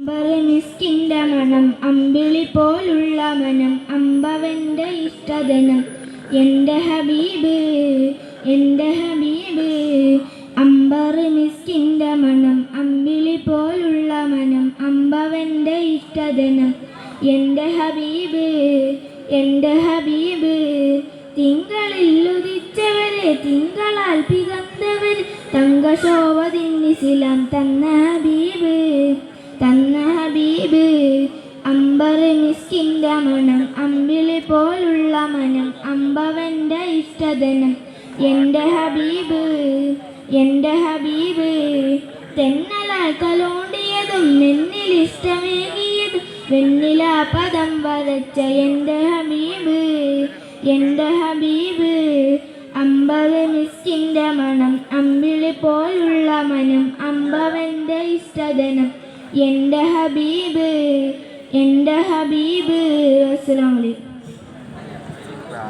മിസ്കിൻ്റെ മണം അമ്പിളി പോലുള്ള മനം അമ്പവൻ്റെ ഇഷ്ടധനം എൻ്റെ ഹബീബ് എൻ്റെ ഹബീബ് അമ്പർ മിസ്കിൻ്റെ മണം അമ്പിളി പോലുള്ള മനം അമ്പവൻ്റെ ഇഷ്ടധനം എൻ്റെ ഹബീബ് എൻ്റെ ഹബീബ് തിങ്കളിൽ ഉദിച്ചവരെ തിങ്കളാൽ പിറന്നവർ തങ്കശോഭ തിന്നിസിലാം തന്ന ഹബീബ് തന്ന ഹബീബ് അമ്പർ മിസ്കിൻ്റെ മണം അമ്പിളി പോലുള്ള മനം അമ്പവൻ്റെ ഇഷ്ടധനം എൻ്റെ ഹബീബ് എൻ്റെ ഹബീബ് തെന്നലാൽ കലോണ്ടിയതും എന്നിൽ ഇഷ്ടമേകിയതും വെണ്ണില പദം വരച്ച എൻ്റെ ഹബീബ് എൻ്റെ ഹബീബ് അമ്പർ മിസ്കിൻ്റെ മണം അമ്പിളി പോലുള്ള മനം അമ്പവൻ്റെ ഇഷ്ടധനം എൻ്റെ ഹബീബ് എൻ്റെ ഹബീബ്. അസ്സലാമു അലൈക്കും.